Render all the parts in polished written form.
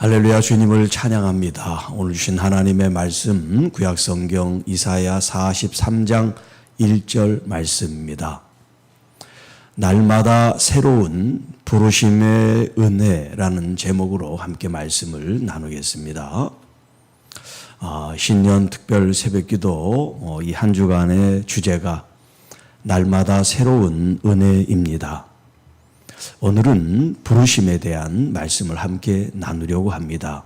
할렐루야, 주님을 찬양합니다. 오늘 주신 하나님의 말씀 구약성경 이사야 43장 1절 말씀입니다. 날마다 새로운 부르심의 은혜라는 제목으로 함께 말씀을 나누겠습니다. 신년 특별 새벽기도 이 한 주간의 주제가 날마다 새로운 은혜입니다. 오늘은 부르심에 대한 말씀을 함께 나누려고 합니다.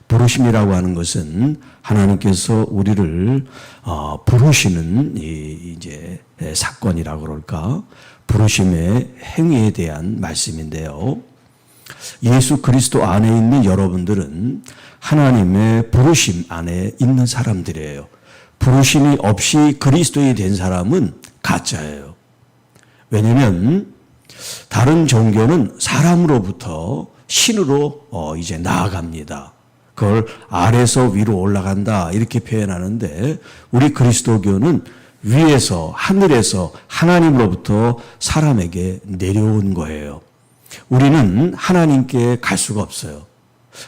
부르심이라고 하는 것은 하나님께서 우리를 부르시는 이제 사건이라고 그럴까? 부르심의 행위에 대한 말씀인데요. 예수 그리스도 안에 있는 여러분들은 하나님의 부르심 안에 있는 사람들이에요. 부르심이 없이 그리스도인이 된 사람은 가짜예요. 왜냐하면 다른 종교는 사람으로부터 신으로 이제 나아갑니다. 그걸 아래서 위로 올라간다 이렇게 표현하는데 우리 그리스도교는 위에서 하늘에서 하나님으로부터 사람에게 내려온 거예요. 우리는 하나님께 갈 수가 없어요.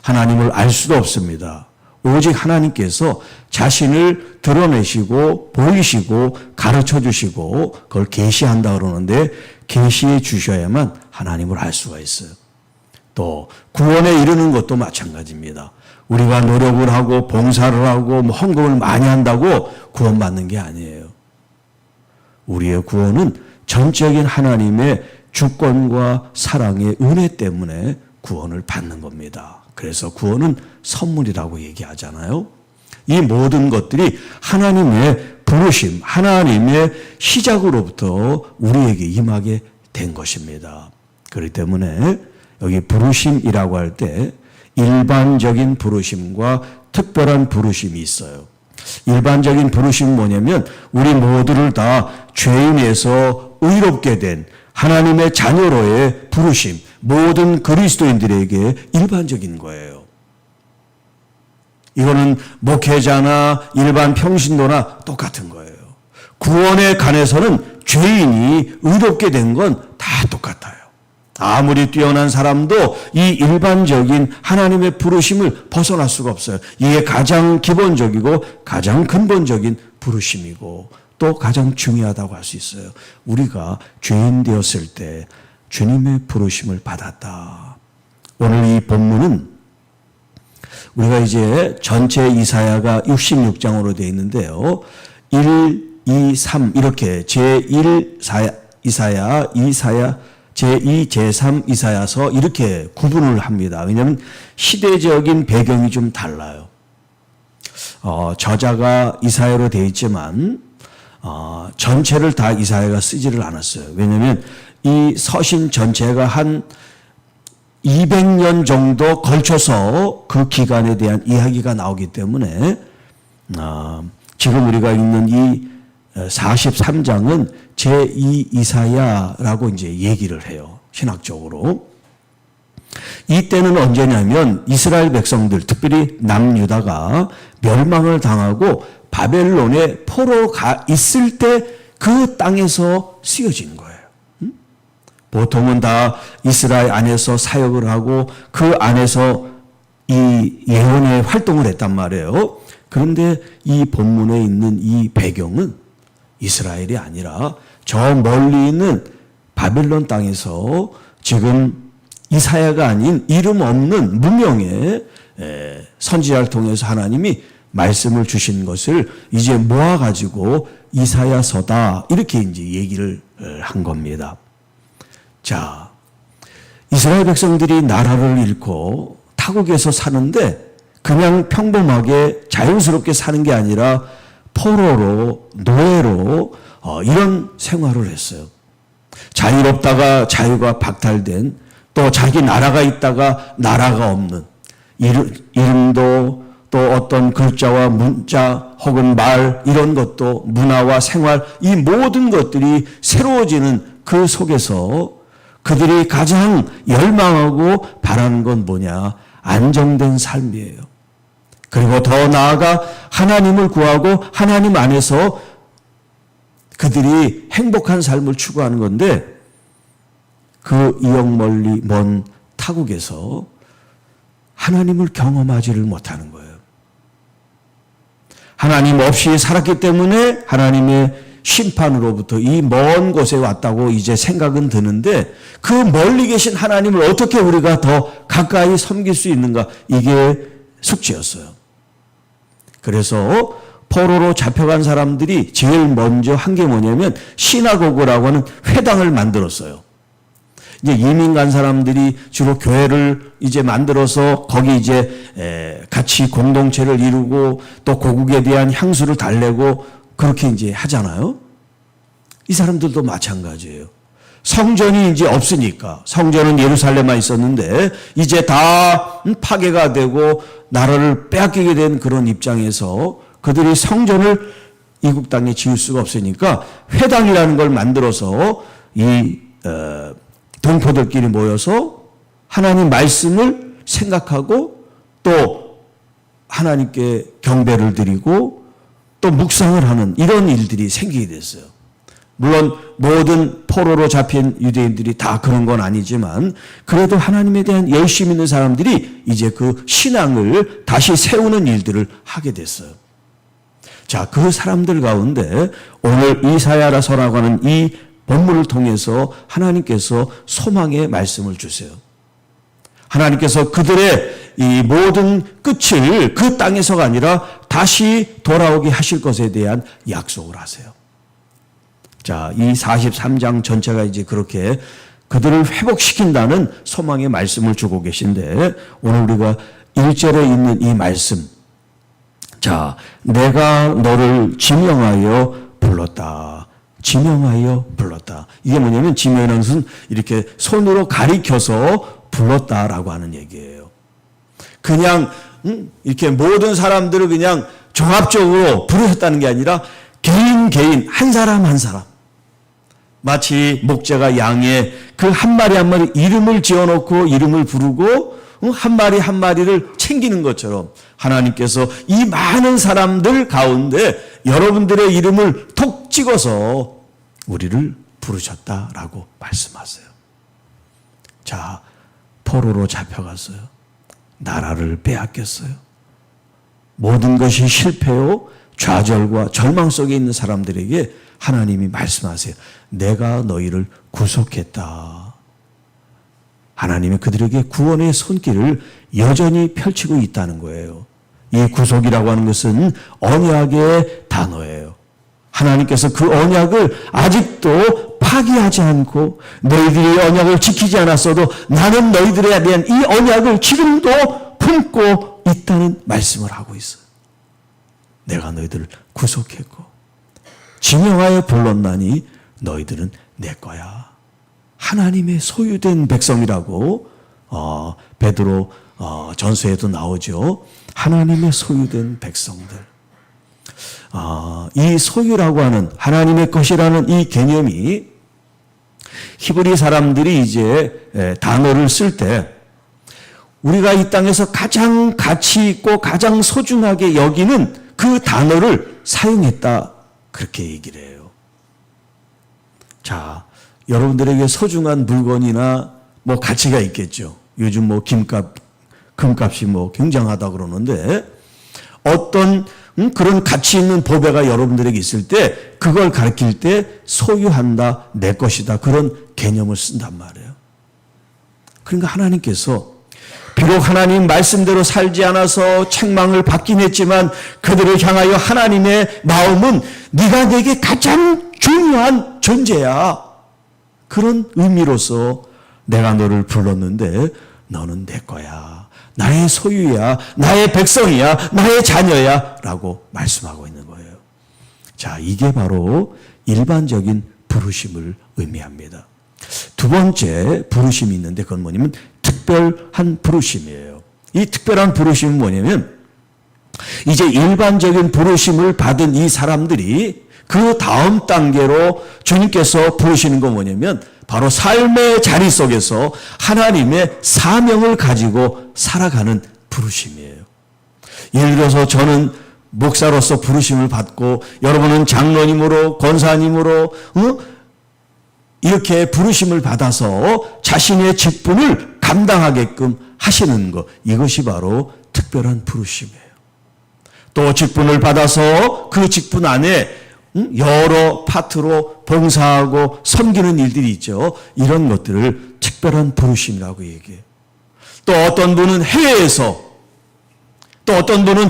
하나님을 알 수도 없습니다. 오직 하나님께서 자신을 드러내시고 보이시고 가르쳐 주시고 그걸 계시한다 그러는데 계시해 주셔야만 하나님을 알 수가 있어요. 또 구원에 이르는 것도 마찬가지입니다. 우리가 노력을 하고 봉사를 하고 헌금을 많이 한다고 구원받는 게 아니에요. 우리의 구원은 전적인 하나님의 주권과 사랑의 은혜 때문에 구원을 받는 겁니다. 그래서 구원은 선물이라고 얘기하잖아요. 이 모든 것들이 하나님의 부르심, 하나님의 시작으로부터 우리에게 임하게 된 것입니다. 그렇기 때문에 여기 부르심이라고 할 때 일반적인 부르심과 특별한 부르심이 있어요. 일반적인 부르심은 뭐냐면 우리 모두를 다 죄인에서 의롭게 된 하나님의 자녀로의 부르심, 모든 그리스도인들에게 일반적인 거예요. 이거는 목회자나 일반 평신도나 똑같은 거예요. 구원에 관해서는 죄인이 의롭게 된 건 다 똑같아요. 아무리 뛰어난 사람도 이 일반적인 하나님의 부르심을 벗어날 수가 없어요. 이게 가장 기본적이고 가장 근본적인 부르심이고 또 가장 중요하다고 할 수 있어요. 우리가 죄인 되었을 때 주님의 부르심을 받았다. 오늘 이 본문은 우리가 이제 전체 이사야가 66장으로 되어 있는데요. 1, 2, 3 이렇게 제1 이사야, 제2, 제3 이사야서 이렇게 구분을 합니다. 왜냐하면 시대적인 배경이 좀 달라요. 저자가 이사야로 되어 있지만 전체를 다 이사야가 쓰지를 않았어요. 왜냐하면 이 서신 전체가 한 200년 정도 걸쳐서 그 기간에 대한 이야기가 나오기 때문에 지금 우리가 읽는 이 43장은 제2 이사야라고 이제 얘기를 해요. 신학적으로. 이때는 언제냐면 이스라엘 백성들, 특별히 남유다가 멸망을 당하고 바벨론에 포로 가 있을 때 그 땅에서 쓰여진 거예요. 보통은 다 이스라엘 안에서 사역을 하고 그 안에서 이 예언의 활동을 했단 말이에요. 그런데 이 본문에 있는 이 배경은 이스라엘이 아니라 저 멀리 있는 바벨론 땅에서 지금 이사야가 아닌 이름 없는 무명의 선지자를 통해서 하나님이 말씀을 주신 것을 이제 모아가지고 이사야서다 이렇게 이제 얘기를 한 겁니다. 자, 이스라엘 백성들이 나라를 잃고 타국에서 사는데 그냥 평범하게 자연스럽게 사는 게 아니라 포로로, 노예로 이런 생활을 했어요. 자유롭다가 자유가 박탈된 또 자기 나라가 있다가 나라가 없는 이름도 또 어떤 글자와 문자 혹은 말 이런 것도 문화와 생활 이 모든 것들이 새로워지는 그 속에서 그들이 가장 열망하고 바라는 건 뭐냐? 안정된 삶이에요. 그리고 더 나아가 하나님을 구하고 하나님 안에서 그들이 행복한 삶을 추구하는 건데 그 이역 멀리 먼 타국에서 하나님을 경험하지를 못하는 거예요. 하나님 없이 살았기 때문에 하나님의 심판으로부터 이 먼 곳에 왔다고 이제 생각은 드는데 그 멀리 계신 하나님을 어떻게 우리가 더 가까이 섬길 수 있는가? 이게 숙제였어요. 그래서 포로로 잡혀간 사람들이 제일 먼저 한 게 뭐냐면 시나고그라고 하는 회당을 만들었어요. 이제 이민 간 사람들이 주로 교회를 이제 만들어서 거기 이제 같이 공동체를 이루고 또 고국에 대한 향수를 달래고 그렇게 이제 하잖아요. 이 사람들도 마찬가지예요. 성전이 이제 없으니까 성전은 예루살렘만 있었는데 이제 다 파괴가 되고 나라를 빼앗기게 된 그런 입장에서 그들이 성전을 이국 땅에 지을 수가 없으니까 회당이라는 걸 만들어서 이 동포들끼리 모여서 하나님 말씀을 생각하고 또 하나님께 경배를 드리고 또 묵상을 하는 이런 일들이 생기게 됐어요. 물론 모든 포로로 잡힌 유대인들이 다 그런 건 아니지만 그래도 하나님에 대한 열심 있는 사람들이 이제 그 신앙을 다시 세우는 일들을 하게 됐어요. 자, 그 사람들 가운데 오늘 이사야서라고 하는 이 본문을 통해서 하나님께서 소망의 말씀을 주세요. 하나님께서 그들의 이 모든 끝을 그 땅에서가 아니라 다시 돌아오게 하실 것에 대한 약속을 하세요. 자, 이 43장 전체가 이제 그렇게 그들을 회복시킨다는 소망의 말씀을 주고 계신데 오늘 우리가 1절에 있는 이 말씀. 자, 내가 너를 지명하여 불렀다. 지명하여 불렀다. 이게 뭐냐면 지명하는 것은 이렇게 손으로 가리켜서 불렀다라고 하는 얘기예요. 그냥 이렇게 모든 사람들을 그냥 종합적으로 부르셨다는 게 아니라 개인 한 사람 한 사람 마치 목자가 양의 그 한 마리 한 마리 이름을 지어놓고 이름을 부르고 한 마리 한 마리를 챙기는 것처럼 하나님께서 이 많은 사람들 가운데 여러분들의 이름을 톡 찍어서 우리를 부르셨다라고 말씀하세요. 자, 포로로 잡혀갔어요. 나라를 빼앗겼어요. 모든 것이 실패요, 좌절과 절망 속에 있는 사람들에게 하나님이 말씀하세요. 내가 너희를 구속했다. 하나님이 그들에게 구원의 손길을 여전히 펼치고 있다는 거예요. 이 구속이라고 하는 것은 언약의 단어예요. 하나님께서 그 언약을 아직도 파기하지 않고 너희들이 언약을 지키지 않았어도 나는 너희들에 대한 이 언약을 지금도 품고 있다는 말씀을 하고 있어요. 내가 너희들을 구속했고 지명하여 불렀나니 너희들은 내 거야. 하나님의 소유된 백성이라고 베드로 전서에도 나오죠. 하나님의 소유된 백성들. 이 소유라고 하는 하나님의 것이라는 이 개념이 히브리 사람들이 이제 단어를 쓸 때 우리가 이 땅에서 가장 가치 있고 가장 소중하게 여기는 그 단어를 사용했다. 그렇게 얘기를 해요. 자, 여러분들에게 소중한 물건이나 뭐 가치가 있겠죠. 요즘 뭐 금값이 뭐 굉장하다 그러는데 어떤 그런 가치 있는 보배가 여러분들에게 있을 때 그걸 가리킬 때 소유한다, 내 것이다 그런 개념을 쓴단 말이에요. 그러니까 하나님께서 비록 하나님 말씀대로 살지 않아서 책망을 받긴 했지만 그들을 향하여 하나님의 마음은 네가 내게 가장 중요한 존재야. 그런 의미로서 내가 너를 불렀는데 너는 내 거야. 나의 소유야. 나의 백성이야. 나의 자녀야. 라고 말씀하고 있는 거예요. 자, 이게 바로 일반적인 부르심을 의미합니다. 두 번째 부르심이 있는데 그건 뭐냐면 특별한 부르심이에요. 이 특별한 부르심은 뭐냐면 이제 일반적인 부르심을 받은 이 사람들이 그 다음 단계로 주님께서 부르시는 건 뭐냐면 바로 삶의 자리 속에서 하나님의 사명을 가지고 살아가는 부르심이에요. 예를 들어서 저는 목사로서 부르심을 받고 여러분은 장로님으로 권사님으로 이렇게 부르심을 받아서 자신의 직분을 감당하게끔 하시는 것, 이것이 바로 특별한 부르심이에요. 또 직분을 받아서 그 직분 안에 여러 파트로 봉사하고 섬기는 일들이 있죠. 이런 것들을 특별한 부르심이라고 얘기해요. 또 어떤 분은 해외에서, 또 어떤 분은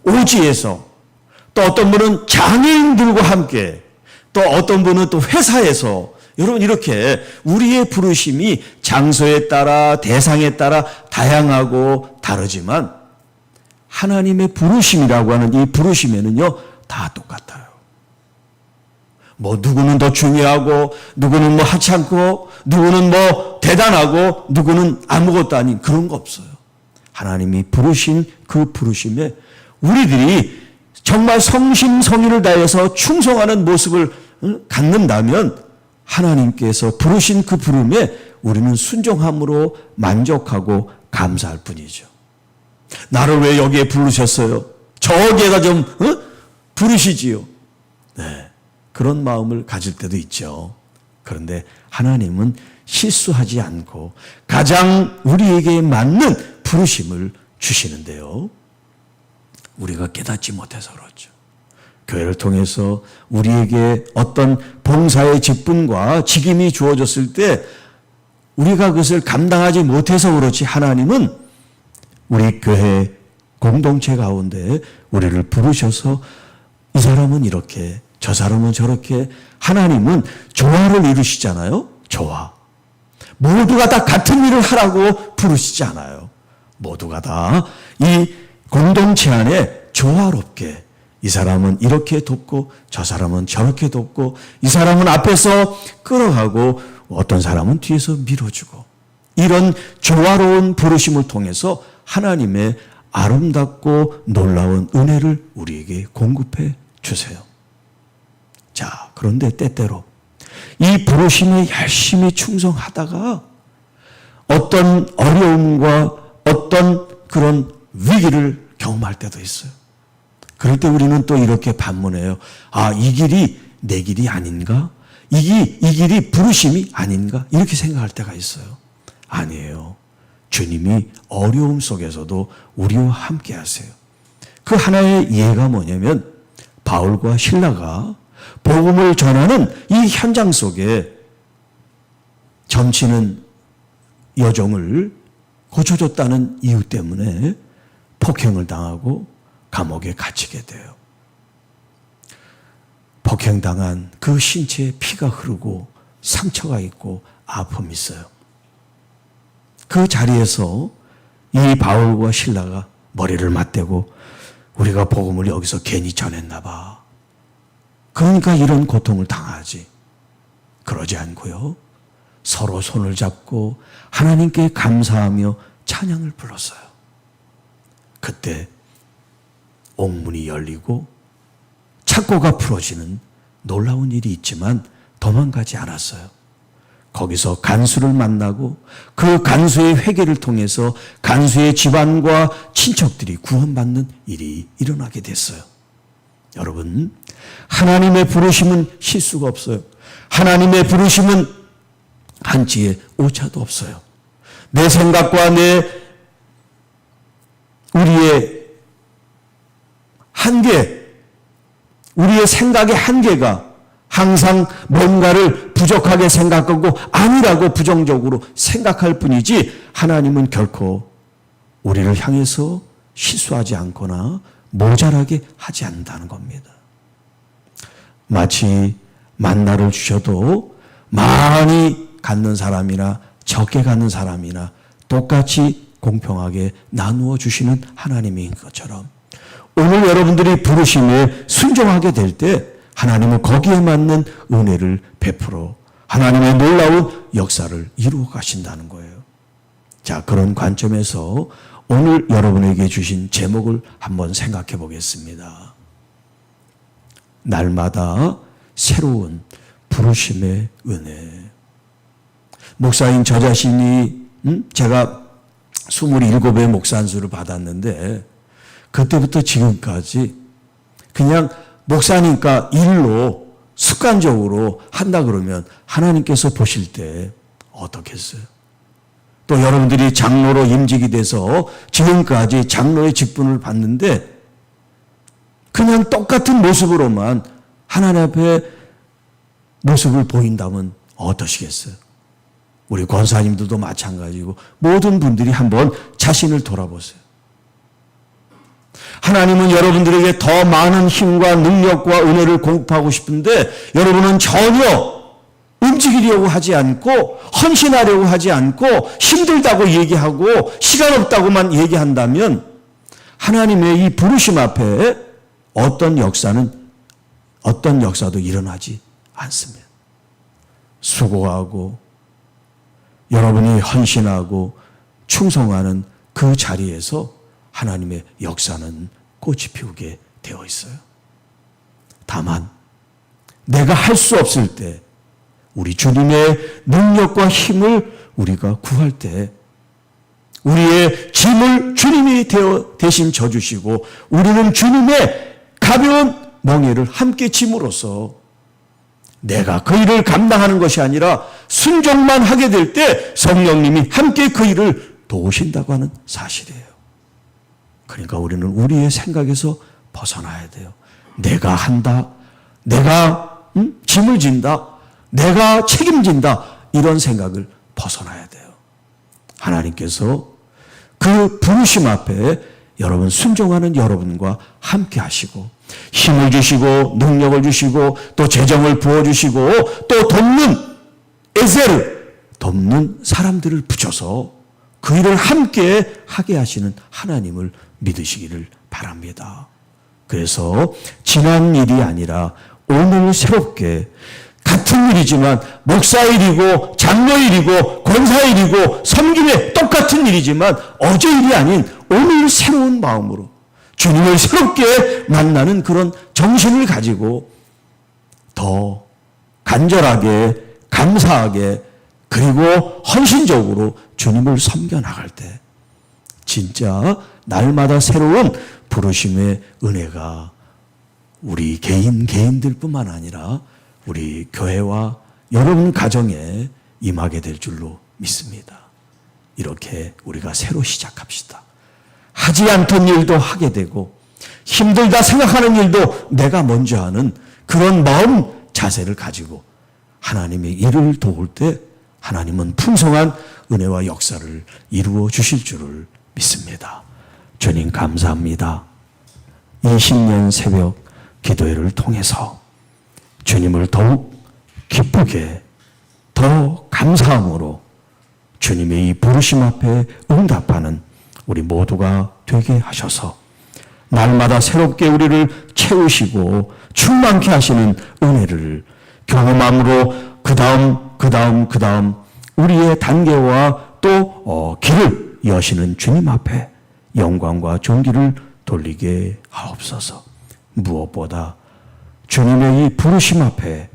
오지에서, 또 어떤 분은 장애인들과 함께, 또 어떤 분은 또 회사에서, 여러분 이렇게 우리의 부르심이 장소에 따라 대상에 따라 다양하고 다르지만 하나님의 부르심이라고 하는 이 부르심에는요 다 똑같아요. 뭐 누구는 더 중요하고 누구는 뭐 하찮고 누구는 뭐 대단하고 누구는 아무것도 아닌 그런 거 없어요. 하나님이 부르신 그 부르심에 우리들이 정말 성심성의를 다해서 충성하는 모습을 갖는다면 하나님께서 부르신 그 부름에 우리는 순종함으로 만족하고 감사할 뿐이죠. 나를 왜 여기에 부르셨어요? 저기에다 좀 부르시지요. 네, 그런 마음을 가질 때도 있죠. 그런데 하나님은 실수하지 않고 가장 우리에게 맞는 부르심을 주시는데요. 우리가 깨닫지 못해서 그렇죠. 교회를 통해서 우리에게 어떤 봉사의 직분과 직임이 주어졌을 때 우리가 그것을 감당하지 못해서 그렇지 하나님은 우리 교회 공동체 가운데 우리를 부르셔서 이 사람은 이렇게 저 사람은 저렇게 하나님은 조화를 이루시잖아요. 조화. 모두가 다 같은 일을 하라고 부르시지 않아요. 모두가 다 이 공동체 안에 조화롭게 이 사람은 이렇게 돕고 저 사람은 저렇게 돕고 이 사람은 앞에서 끌어가고 어떤 사람은 뒤에서 밀어주고 이런 조화로운 부르심을 통해서 하나님의 아름답고 놀라운 은혜를 우리에게 공급해 주세요. 자, 그런데 때때로 이 부르심에 열심히 충성하다가 어떤 어려움과 어떤 그런 위기를 경험할 때도 있어요. 그럴 때 우리는 또 이렇게 반문해요. 아, 이 길이 내 길이 아닌가? 이 길이 부르심이 아닌가? 이렇게 생각할 때가 있어요. 아니에요. 주님이 어려움 속에서도 우리와 함께 하세요. 그 하나의 예가 뭐냐면 바울과 실라가 복음을 전하는 이 현장 속에 점치는 여종을 고쳐줬다는 이유 때문에 폭행을 당하고 감옥에 갇히게 돼요. 폭행당한 그 신체에 피가 흐르고 상처가 있고 아픔이 있어요. 그 자리에서 이 바울과 실라가 머리를 맞대고 우리가 복음을 여기서 괜히 전했나 봐. 그러니까 이런 고통을 당하지. 그러지 않고요. 서로 손을 잡고 하나님께 감사하며 찬양을 불렀어요. 그때 옥문이 열리고 착고가 풀어지는 놀라운 일이 있지만 도망가지 않았어요. 거기서 간수를 만나고 그 간수의 회개를 통해서 간수의 집안과 친척들이 구원받는 일이 일어나게 됐어요. 여러분, 하나님의 부르심은 실수가 없어요. 하나님의 부르심은 한치의 오차도 없어요. 내 생각과 우리의 한계, 우리의 생각의 한계가 항상 뭔가를 부족하게 생각하고 아니라고 부정적으로 생각할 뿐이지 하나님은 결코 우리를 향해서 실수하지 않거나 모자라게 하지 않는다는 겁니다. 마치 만나를 주셔도 많이 갖는 사람이나 적게 갖는 사람이나 똑같이 공평하게 나누어 주시는 하나님인 것처럼 오늘 여러분들이 부르심에 순종하게 될 때 하나님은 거기에 맞는 은혜를 베풀어 하나님의 놀라운 역사를 이루어 가신다는 거예요. 자, 그런 관점에서 오늘 여러분에게 주신 제목을 한번 생각해 보겠습니다. 날마다 새로운 부르심의 은혜. 목사인 저 자신이 제가 27의 목사 안수를 받았는데 그때부터 지금까지 그냥 목사니까 일로 습관적으로 한다 그러면 하나님께서 보실 때 어떻겠어요? 또 여러분들이 장로로 임직이 돼서 지금까지 장로의 직분을 받는데 그냥 똑같은 모습으로만 하나님 앞에 모습을 보인다면 어떠시겠어요? 우리 권사님들도 마찬가지고 모든 분들이 한번 자신을 돌아보세요. 하나님은 여러분들에게 더 많은 힘과 능력과 은혜를 공급하고 싶은데 여러분은 전혀 움직이려고 하지 않고 헌신하려고 하지 않고 힘들다고 얘기하고 시간 없다고만 얘기한다면 하나님의 이 부르심 앞에 어떤 역사도 일어나지 않습니다. 수고하고 여러분이 헌신하고 충성하는 그 자리에서 하나님의 역사는 꽃이 피우게 되어 있어요. 다만 내가 할 수 없을 때 우리 주님의 능력과 힘을 우리가 구할 때 우리의 짐을 주님이 대신 져주시고 우리는 주님의 가벼운 멍에를 함께 짐으로써 내가 그 일을 감당하는 것이 아니라 순종만 하게 될 때 성령님이 함께 그 일을 도우신다고 하는 사실이에요. 그러니까 우리는 우리의 생각에서 벗어나야 돼요. 내가 한다. 내가 짐을 진다. 내가 책임진다. 이런 생각을 벗어나야 돼요. 하나님께서 그 부르심 앞에 여러분 순종하는 여러분과 함께 하시고 힘을 주시고 능력을 주시고 또 재정을 부어주시고 또 돕는 사람들을 붙여서 그 일을 함께 하게 하시는 하나님을 믿으시기를 바랍니다. 그래서 지난 일이 아니라 오늘 새롭게 같은 일이지만 목사 일이고 장로 일이고 권사 일이고 섬김의 똑같은 일이지만 어제 일이 아닌 오늘 새로운 마음으로 주님을 새롭게 만나는 그런 정신을 가지고 더 간절하게 감사하게 그리고 헌신적으로 주님을 섬겨 나갈 때 진짜 날마다 새로운 부르심의 은혜가 우리 개인들 뿐만 아니라 우리 교회와 여러분 가정에 임하게 될 줄로 믿습니다. 이렇게 우리가 새로 시작합시다. 하지 않던 일도 하게 되고 힘들다 생각하는 일도 내가 먼저 하는 그런 마음 자세를 가지고 하나님의 일을 도울 때 하나님은 풍성한 은혜와 역사를 이루어 주실 줄을 믿습니다. 주님 감사합니다. 이 신년 새벽 기도회를 통해서 주님을 더욱 기쁘게 더 감사함으로 주님의 이 부르심 앞에 응답하는 우리 모두가 되게 하셔서 날마다 새롭게 우리를 채우시고 충만케 하시는 은혜를 경험함으로 그 다음 우리의 단계와 또 길을 여시는 주님 앞에 영광과 존귀를 돌리게 하옵소서. 무엇보다 주님의 이 부르심 앞에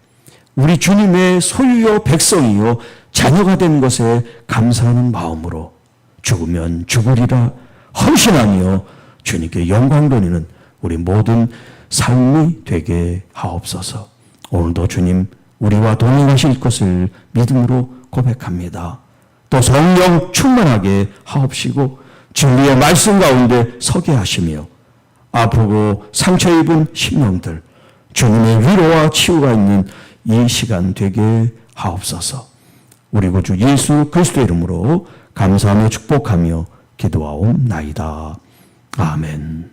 우리 주님의 소유요 백성이요 자녀가 된 것에 감사하는 마음으로 죽으면 죽으리라 헌신하며 주님께 영광 돌리는 우리 모든 삶이 되게 하옵소서. 오늘도 주님 우리와 동행하실 것을 믿음으로 고백합니다. 또 성령 충만하게 하옵시고 진리의 말씀 가운데 서게 하시며 아프고 상처 입은 심령들 주님의 위로와 치유가 있는 이 시간 되게 하옵소서. 우리 구주 예수 그리스도의 이름으로 감사하며 축복하며 기도하옵나이다. 아멘.